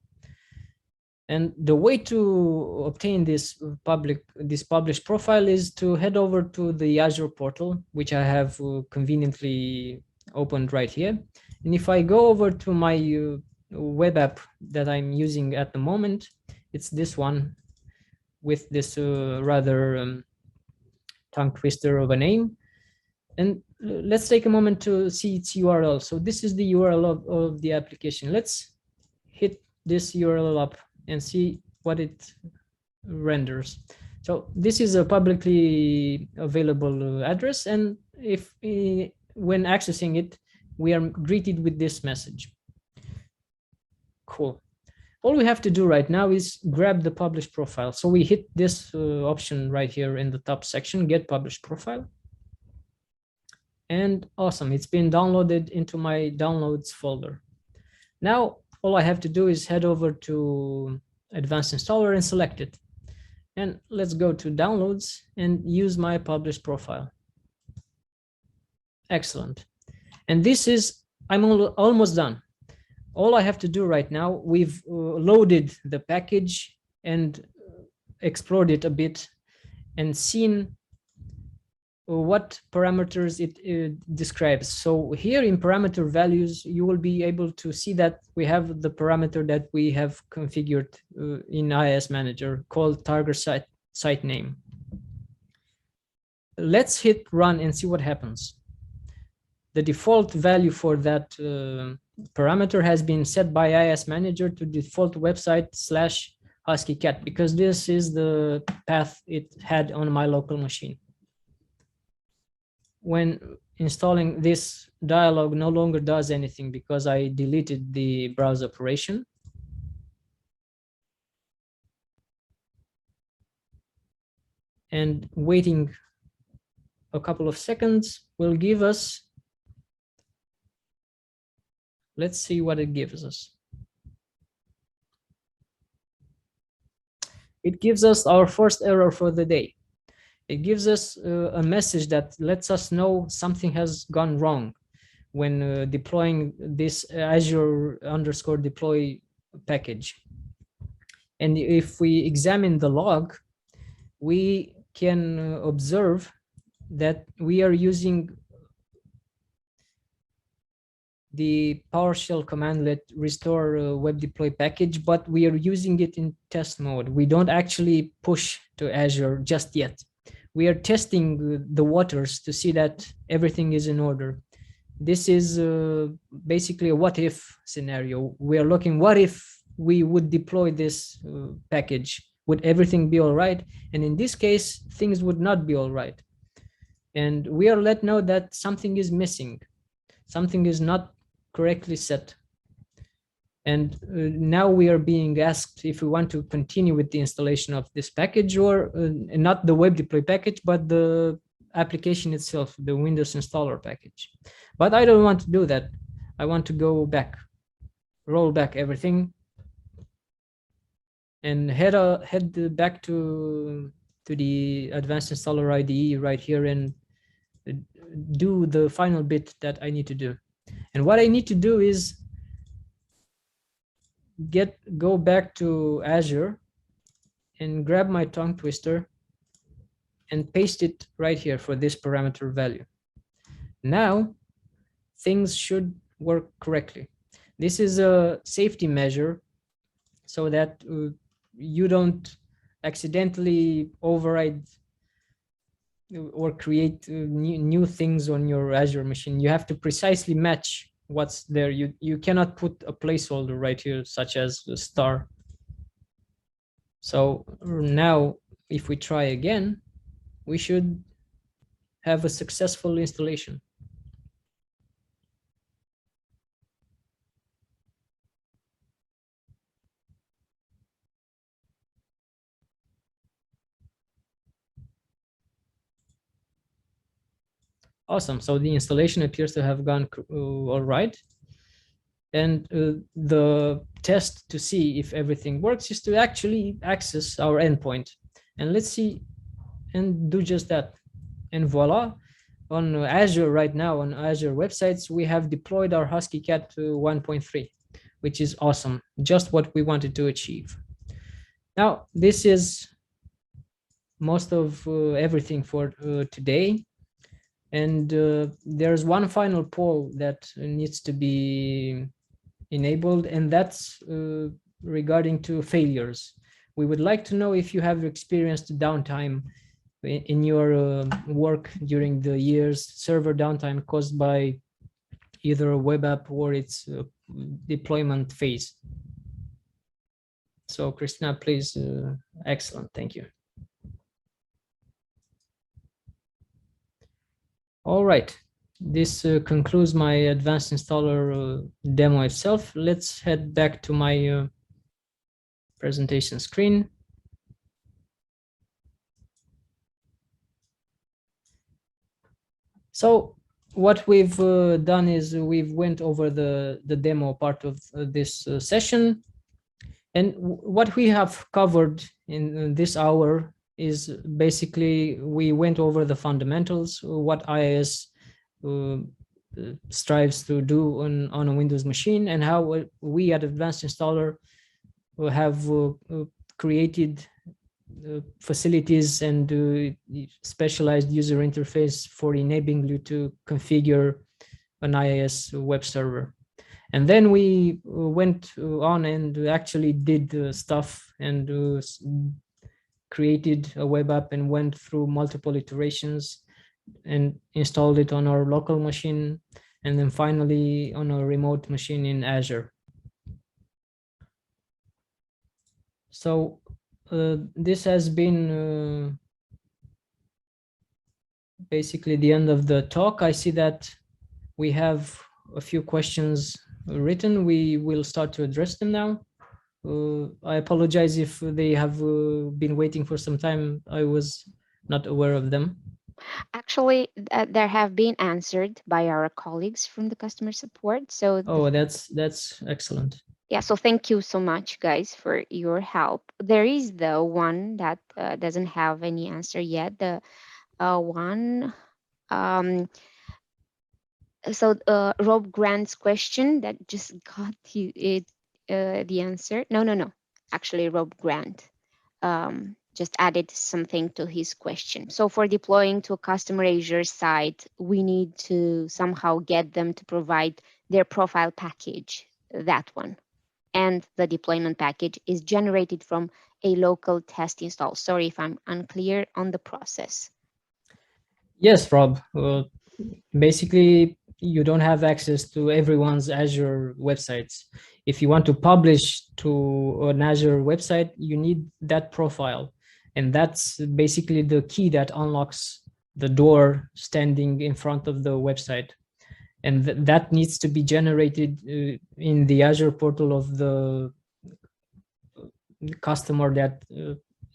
Speaker 2: And the way to obtain this published profile is to head over to the Azure portal, which I have conveniently opened right here. And if I go over to my web app that I'm using at the moment, it's this one with this rather tongue twister of a name. And let's take a moment to see its URL. So this is the URL of the application. Let's hit this URL up and see what it renders. So this is a publicly available address, and if when accessing it, we are greeted with this message. Cool. All we have to do right now is grab the published profile. So we hit this option right here in the top section, get published profile. And awesome, it's been downloaded into my downloads folder. Now, all I have to do is head over to Advanced Installer and select it. And let's go to downloads and use my published profile. Excellent. And this is, I'm almost done. All I have to do right now, we've loaded the package and explored it a bit and seen what parameters it describes. So here in parameter values, you will be able to see that we have the parameter that we have configured in IIS Manager called target site name. Let's hit run and see what happens. The default value for that parameter has been set by IIS Manager to default website /huskycat, because this is the path it had on my local machine. When installing, this dialog no longer does anything because I deleted the browse operation. And waiting a couple of seconds will give us, let's see what it gives us. It gives us our first error for the day. It gives us a message that lets us know something has gone wrong when deploying this Azure_deploy package. And if we examine the log, we can observe that we are using the PowerShell commandlet restore web deploy package, but we are using it in test mode. We don't actually push to Azure just yet. We are testing the waters to see that everything is in order. This is basically a what if scenario. We are looking, what if we would deploy this package? Would everything be all right? And in this case, things would not be all right. And we are let know that something is missing. Something is not correctly set. And now we are being asked if we want to continue with the installation of this package, or not the web deploy package, but the application itself, the Windows installer package. But I don't want to do that. I want to go back, roll back everything, and head back to the Advanced Installer IDE right here and do the final bit that I need to do. And what I need to do is go back to Azure and grab my tongue twister and paste it right here for this parameter value. Now things should work correctly. This is a safety measure so that you don't accidentally override or create new things on your Azure machine. You have to precisely match what's there. You cannot put a placeholder right here, such as a star. So now if we try again, we should have a successful installation. Awesome. So the installation appears to have gone all right. And the test to see if everything works is to actually access our endpoint. And let's see and do just that. And voila, on Azure right now, on Azure websites, we have deployed our Husky Cat to 1.3, which is awesome. Just what we wanted to achieve. Now, this is most of everything for today. And there's one final poll that needs to be enabled, and that's regarding to failures. We would like to know if you have experienced downtime in your work during the years, server downtime caused by either a web app or its deployment phase. So Christina, please. Excellent, thank you. All right, this concludes my advanced installer demo itself. Let's head back to my presentation screen. So what we've done is we've went over the demo part of this session. And what we have covered in this hour is basically we went over the fundamentals, what IIS strives to do on a Windows machine, and how we at Advanced Installer have created facilities and specialized user interface for enabling you to configure an IIS web server. And then we went on and actually did stuff and created a web app and went through multiple iterations and installed it on our local machine, and then finally on a remote machine in Azure. So this has been basically the end of the talk. I see that we have a few questions written. We will start to address them now. I apologize if they have been waiting for some time. I was not aware of them.
Speaker 1: Actually, there have been answered by our colleagues from the customer support. So
Speaker 2: Oh, that's excellent.
Speaker 1: yeah, so thank you so much, guys, for your help. There is the one that doesn't have any answer yet. The one, um, so Rob Grant's question that just got the answer. No. Actually, Rob Grant just added something to his question. So for deploying to a customer Azure site, we need to somehow get them to provide their profile package, that one. And the deployment package is generated from a local test install. Sorry if I'm unclear on the process.
Speaker 2: Yes, Rob. Basically, you don't have access to everyone's Azure websites. If you want to publish to an Azure website, you need that profile. And that's basically the key that unlocks the door standing in front of the website. And that needs to be generated in the Azure portal of the customer that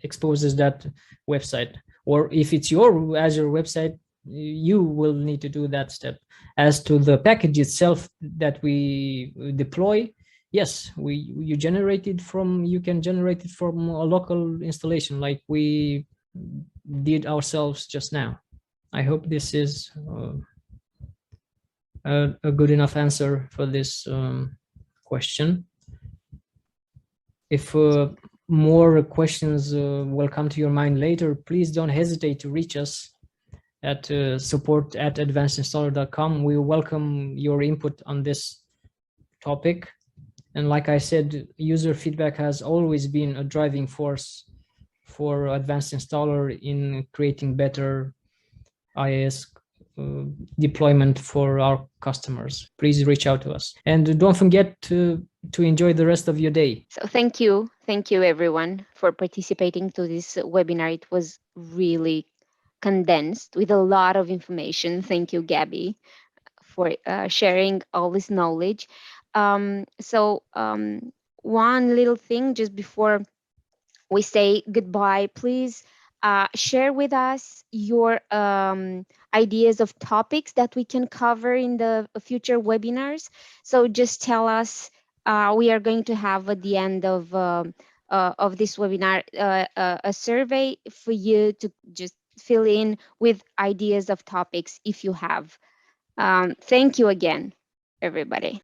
Speaker 2: exposes that website. Or if it's your Azure website, you will need to do that step. As to the package itself that we deploy, yes, you can generate it from a local installation like we did ourselves just now. I hope this is a good enough answer for this question. If more questions will come to your mind later, please don't hesitate to reach us at support@advancedinstaller.com. We welcome your input on this topic. And like I said, user feedback has always been a driving force for Advanced Installer in creating better IIS deployment for our customers, please reach out to us. And don't forget to enjoy the rest of your day.
Speaker 1: So thank you everyone for participating to this webinar. It was really condensed with a lot of information. Thank you, Gabby, for sharing all this knowledge. One little thing just before we say goodbye, please share with us your ideas of topics that we can cover in the future webinars. So just tell us. We are going to have at the end of this webinar a survey for you to just fill in with ideas of topics if you have. Thank you again, everybody.